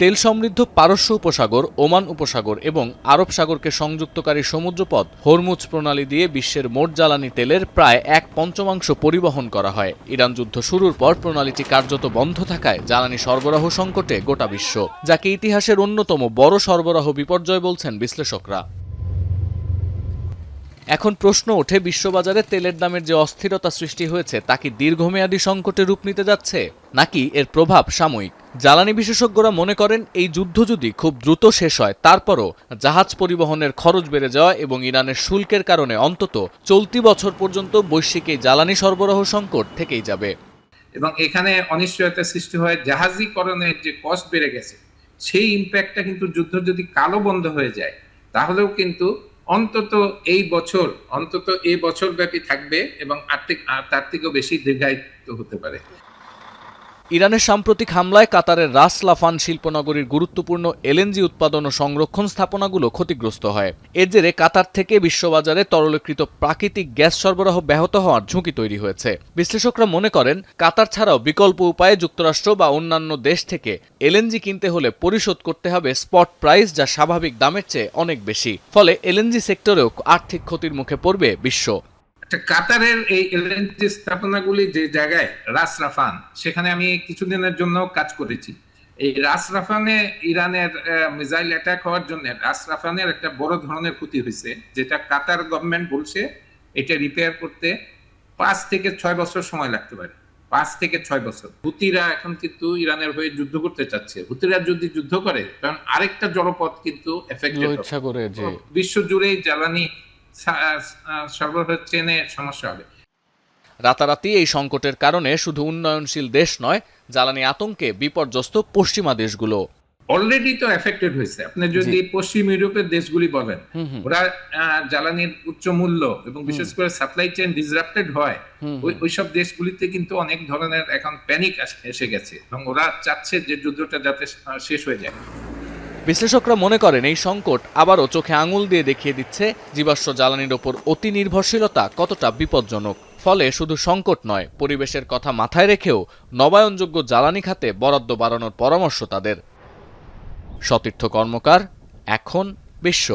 তেল সমৃদ্ধ পারস্য উপসাগর, ওমান উপসাগর এবং আরব সাগরকে সংযুক্তকারী সমুদ্রপথ হরমুজ প্রণালী দিয়ে বিশ্বের মোট জ্বালানি তেলের প্রায় 1/5 পরিবহন করা হয়। ইরান যুদ্ধ শুরুর পর প্রণালীটি কার্যত বন্ধ থাকায় জ্বালানি সরবরাহ সংকটে গোটা বিশ্ব, যাকে ইতিহাসের অন্যতম বড় সরবরাহ বিপর্যয় বলছেন বিশ্লেষকরা। এখন প্রশ্ন ওঠে, বিশ্ববাজারে তেলের দামের যে অস্থিরতা সৃষ্টি হয়েছে তা কি দীর্ঘমেয়াদী সংকটে রূপ নিতে যাচ্ছে, নাকি এর প্রভাব সাময়িক? জ্বালানি বিশেষজ্ঞরা মনে করেন, এই যুদ্ধ যদি খুব দ্রুত শেষ হয়, তারপরও জাহাজ পরিবহনের খরচ বেড়ে যাওয়া এবং ইরানের শুল্কের কারণে অন্তত চলতি বছর পর্যন্ত বৈশ্বিক এই জ্বালানি সরবরাহ সংকট থেকেই যাবে। এবং এখানে অনিশ্চয়তা সৃষ্টি হয়, জাহাজীকরণের যে কস্ট বেড়ে গেছে সেই ইম্প্যাক্টটা কিন্তু যুদ্ধ যদি কালো বন্ধ হয়ে যায় তাহলেও কিন্তু অন্তত এই বছর ব্যাপী থাকবে এবং তার থেকেও বেশি দীর্ঘায়িত হতে পারে। ইরানের সাম্প্রতিক হামলায় কাতারের রাস লাফান শিল্পনগরীর গুরুত্বপূর্ণ এলএনজি উৎপাদন ও সংরক্ষণ স্থাপনাগুলো ক্ষতিগ্রস্ত হয়। এর জেরে কাতার থেকে বিশ্ববাজারে তরলীকৃত প্রাকৃতিক গ্যাস সরবরাহ ব্যাহত হওয়ার ঝুঁকি তৈরি হয়েছে। বিশ্লেষকরা মনে করেন, কাতার ছাড়াও বিকল্প উপায়ে যুক্তরাষ্ট্র বা অন্যান্য দেশ থেকে এলএনজি কিনতে হলে পরিশোধ করতে হবে স্পট প্রাইস, যা স্বাভাবিক দামের চেয়ে অনেক বেশি। ফলে এলএনজি সেক্টরেও আর্থিক ক্ষতির মুখে পড়বে বিশ্ব। কাতারের এই এলএনজি স্থাপনাগুলি যে জায়গায়, রাস রাফান, সেখানে আমি কিছুদিনের জন্য কাজ করেছি। এই রাস রাফানে ইরানের মিসাইল অ্যাটাক হওয়ার জন্য রাস রাফানের একটা বড় ধরনের ক্ষতি হয়েছে, যেটা কাতার গভর্নমেন্ট বলছে এটা রিপেয়ার করতে 5 থেকে 6 বছর সময় লাগতে পারে। 5 থেকে 6 বছর। হুতিরা এখন কিন্তু ইরানের হয়ে যুদ্ধ করতে চাচ্ছে। হুতিরা যদি যুদ্ধ করে, কারণ আরেকটা জলপথ কিন্তু এফেক্টেড হবে, বিশ্ব জুড়েই জ্বালানি সরবরাহ চেনে সমস্যা হবে। রাতারাতি এই সংকটের কারণে শুধু উন্নয়নশীল দেশ নয়, জ্বালানি আতঙ্কে বিপর্যস্ত পশ্চিমা দেশগুলো অলরেডি তো এফেক্টেড হয়েছে। আপনি যদি পশ্চিম ইউরোপের দেশগুলি বলেন, ওরা জ্বালানির উচ্চ মূল্য এবং বিশেষ করে সাপ্লাই চেইন ডিসরাপ্টেড হয়, ওইসব দেশগুলিতে কিন্তু অনেক ধরনের এখন প্যানিক এসে গেছে এবং ওরা চাচ্ছে যে যুদ্ধটা যাতে শেষ হয়ে যায়। বিশ্লেষকরা মনে করেন, এই সংকট আবারও চোখে আঙুল দিয়ে দেখিয়ে দিচ্ছে জীবাশ্ম জ্বালানির ওপর অতি নির্ভরশীলতা কতটা বিপজ্জনক। ফলে শুধু সংকট নয়, পরিবেশের কথা মাথায় রেখেও নবায়নযোগ্য জ্বালানি খাতে বরাদ্দ বাড়ানোর পরামর্শ তাদের। সতীর্থ কর্মকার, এখন বিশ্ব।